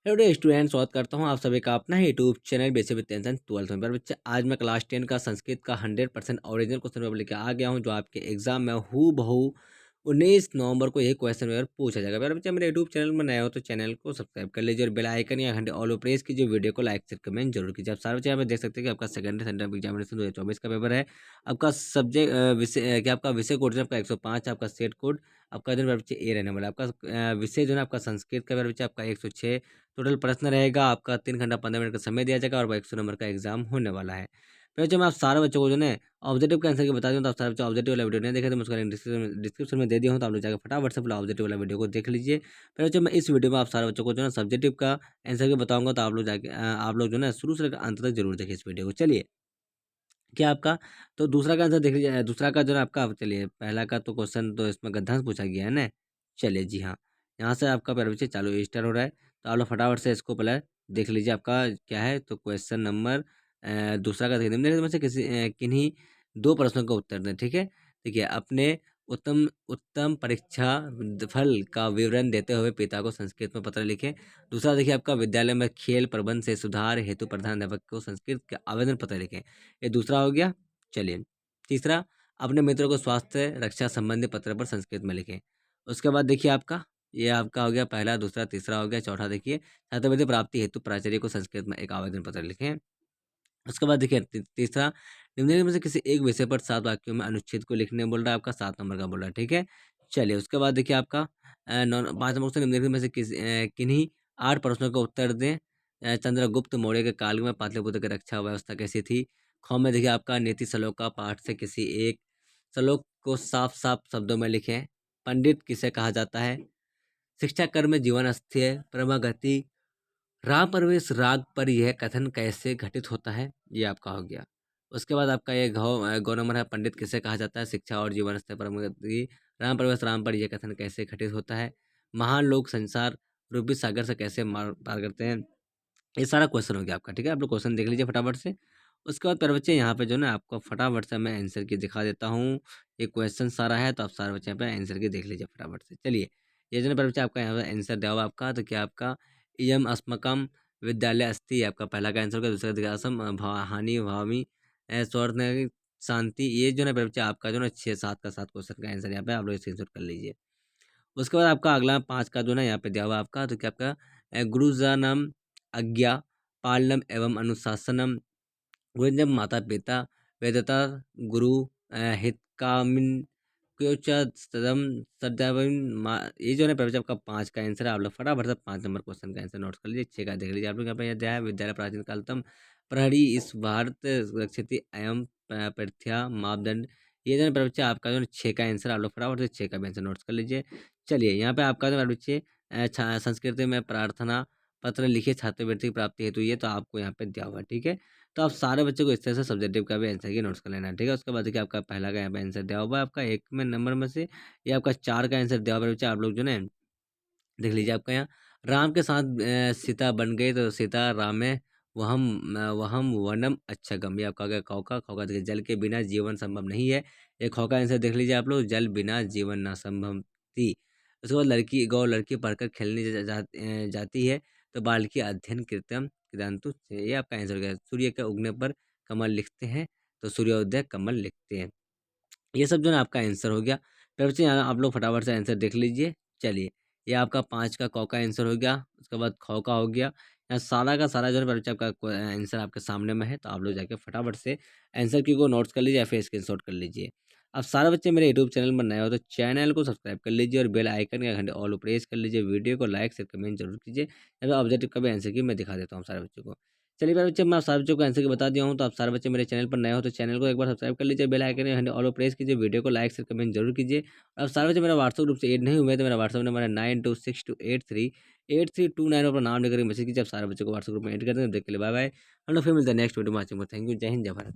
Hello student, स्वागत करता हूँ आप सभी का अपना ही YouTube channel basic with tension 12th में। पर बच्चे आज मैं क्लास 10 का संस्कृत का 100% ओरिजिनल क्वेश्चन पेपर लेके आ गया हूँ, जो आपके एग्जाम में हूँ बहू 19 नवंबर को यही क्वेश्चन पेपर पूछा जाएगा। पर बच्चे मेरे यूट्यूब चैनल में नए हो तो चैनल को सब्सक्राइब कर लीजिए और बेल आइकन या घंटे ऑल प्रेस कीजिए, वीडियो को लाइक शेयर कमेंट जरूर कीजिए। आप सारे बच्चे यहाँ पे देख सकते हैं कि आपका सेकेंडरी सेंटर एग्जामिनेशन 2024 का पेपर है। आपका सब्जेक्ट विषय क्या आपका विषय कोड जो आपका 105, आपका सेट कोड आपका जो है बच्चे ए रहने वाला है। आपका विषय जो है आपका संस्कृत का बच्चे आपका 106 टोटल प्रश्न रहेगा। आपका 3 घंटा 15 मिनट का समय दिया जाएगा और 100 नंबर का एग्जाम होने वाला है। फिर जब मैं आप सारे बच्चों को जो है ऑब्जेक्टिव का आंसर की बता दूँ, तो आप सारे बच्चे ऑब्जेक्टिव वाला वीडियो नहीं देखे तो मैं उसका लिंक डिस्क्रिप्शन में दे दिया हूँ, तो आप लोग जाकर फटाफट से ऑब्जेक्टिव वाला वीडियो को देख लीजिए। फिर जब मैं इस वीडियो में आप सारे बच्चों को जो है सब्जेक्टिव का आंसर की बताऊंगा, तो आप लोग जाके आप लोग जो है शुरू से लेकर अंत तक जरूर देखिए इस वीडियो को। चलिए, क्या आपका तो दूसरा का आंसर देख लीजिए। दूसरा का जो है आपका, चलिए पहला का तो क्वेश्चन तो इसमें गद्यांश पूछा गया है ना। चलिए जी हाँ, यहाँ से आपका पहले बच्चे चालू स्टार्ट हो रहा है, तो आप लोग फटाफट से इसको पहले देख लीजिए। आपका क्या है तो क्वेश्चन नंबर दूसरा का देखिए, निम्नलिखित में से किन्हीं दो प्रश्नों का उत्तर दें। ठीक है, देखिए अपने उत्तम उत्तम परीक्षा फल का विवरण देते हुए पिता को संस्कृत में पत्र लिखें। दूसरा देखिए आपका विद्यालय में खेल प्रबंध से सुधार हेतु प्रधान अध्यापक को संस्कृत का आवेदन पत्र लिखें। ये दूसरा हो गया। चलिए, तीसरा, अपने मित्रों को स्वास्थ्य रक्षा संबंधी पत्र पर संस्कृत में लिखें। उसके बाद देखिए आपका, ये आपका हो गया पहला, दूसरा, तीसरा हो गया। चौथा देखिए, छात्रवृत्ति प्राप्ति हेतु प्राचार्य को संस्कृत में एक आवेदन पत्र लिखें। उसके बाद देखिए तीसरा, निम्नलिखित में से किसी एक विषय पर 7 वाक्यों में अनुच्छेद को लिखने बोल रहा है, आपका 7 नंबर का बोल रहा है। ठीक है, चलिए उसके बाद देखिए आपका 5 नंबर से निम्नलिखित में से किन्हीं 8 प्रश्नों का उत्तर दें। चंद्रगुप्त मौर्य के काल में पाटलिपुत्र की रक्षा व्यवस्था कैसी थी। ख में देखिए आपका नीति श्लोक का पाठ से किसी एक श्लोक को साफ साफ शब्दों में लिखें। पंडित किसे कहा जाता है। शिक्षा कर्म में जीवन अस्थिर परमागति राग प्रवेश राग पर यह कथन कैसे घटित होता है, ये आपका हो गया। उसके बाद आपका ये गौ नंबर है, पंडित किसे कहा जाता है। शिक्षा और जीवन स्तर पर राम प्रवेश राम पर यह कथन कैसे घटित होता है। महान लोग संसार रूपी सागर से कैसे मार पार करते हैं। ये सारा क्वेश्चन हो गया आपका। ठीक है, आप लोग क्वेश्चन देख लीजिए फटाफट से। उसके बाद प्यारे बच्चे यहाँ पे जो ना आपको फटाफट से मैं आंसर की दिखा देता हूँ। ये क्वेश्चन सारा है, तो आप सारे बच्चे यहाँ पे आंसर की देख लीजिए फटाफट से। चलिए, ये जो ना प्यारे बच्चे आपका यहाँ पे आंसर दिया हुआ आपका, तो क्या आपका इयम अस्मकम विद्यालय अस्ति आपका पहला का आंसर होगा। दूसरा दिखा असम हानि भावी स्वर्ण शांति। ये जो ना प्यारे बच्चे आपका जो ना 6 7 का 7 क्वेश्चन का आंसर यहाँ पे आप लोग स्क्रीनशॉट कर लीजिए। उसके बाद आपका अगला 5 का जो ना यहाँ पे दिया हुआ आपका, तो क्या आपका गुरुजनम आज्ञा पालनम एवं अनुशासनम। गुरुजन माता पिता वेदता गुरु हितकामिन सदम सदावन ये जो है ना आपका 5 का आंसर है। आप लोग फटाफट से 5 नंबर क्वेश्चन का आंसर नोट कर लीजिए। 6 का देख लीजिए। आप लोग यहाँ पे दिया है विद्यालय प्राचीन कालतम प्रहरी इस भारत रक्षित एवं प्रथ्या मापदंड। ये जो है बच्चे आपका जो 6 का आंसर, आप लोग फटाफट से 6 का भी आंसर नोट कर लीजिए। चलिए, यहाँ पे आपका जो बच्चे संस्कृत में प्रार्थना पत्र लिखिए छात्रवृत्ति की प्राप्ति हेतु, ये तो आपको यहाँ पे दिया हुआ है। ठीक है, तो आप सारे बच्चों को इस तरह से सब्जेक्टिव का भी आंसर की नोट्स कर लेना है। ठीक है, उसके बाद देखिए आपका पहला का यहाँ पे आंसर दिया हुआ है आपका 1 में नंबर में से। ये आपका 4 का आंसर दिया हुआ है बच्चे। आप लोग जो है देख लीजिए। आपका यहाँ राम के साथ सीता बन गई, तो सीता राम में वहम वनम अच्छा गम। ये आपका आ गया खौ का। खौ का देखिए, जल के बिना जीवन संभव नहीं है। ये खौ का आंसर देख लीजिए आप लोग, जल बिना जीवन ना संभव थी। उसके बाद लड़की गौ लड़की पढ़कर खेलने जाती है, तो बालकी अध्ययन कृतम कृतांतु से। ये आपका आंसर हो गया। सूर्य के उगने पर कमल लिखते हैं, तो सूर्योदय कमल लिखते हैं। ये सब जो है आपका आंसर हो गया। फिर बच्चे यहाँ आप लोग फटाफट से आंसर देख लीजिए। चलिए, ये आपका 5 का कौ का आंसर हो गया। उसके बाद खौ का हो गया। यहाँ सारा का सारा जो है बच्चे आपका आंसर आपके सामने में है, तो आप लोग जाके फटाफट से आंसर की को नोट्स कर लीजिए या फिर स्क्रीनशॉट कर लीजिए। अब सारे बच्चे मेरे यूट्यूब चैनल पर नए हो तो चैनल को सब्सक्राइब कर लीजिए और बेल आइकन का घंटे ऑल प्रेस कर लीजिए। वीडियो को लाइक शेयर कमेंट जरूर कीजिए। या ऑब्जेक्टिव का भी आंसर की मैं दिखा देता हूँ सारे बच्चों को। चलिए मेरे बच्चे, मैं आप सारे बच्चों को आंसर की बता दिया हूँ, तो आप सारे बच्चे मेरे चैनल पर नए हो तो चैनल को एक बार सब्सक्राइब कर लीजिए, बेल आइकन घंटे ऑल प्रेस कीजिए, वीडियो को लाइक शेयर कमेंट जरूर कीजिए। और अब सारे बच्चे मेरा व्हाट्सअप ग्रुप से ऐड नहीं हुए तो मेरा व्हाट्सअप नंबर है 9262838329 पर नाम लेकर मैसेज कीजिए। आप सारे बच्चों को व्हाट्सअप ग्रुप में ऐड कर दें। देख के लिए बाय बाय। हम लोग फिर मिलते हैं नेक्स्ट वीडियो में। Thank you. जय हिंद, जय भारत।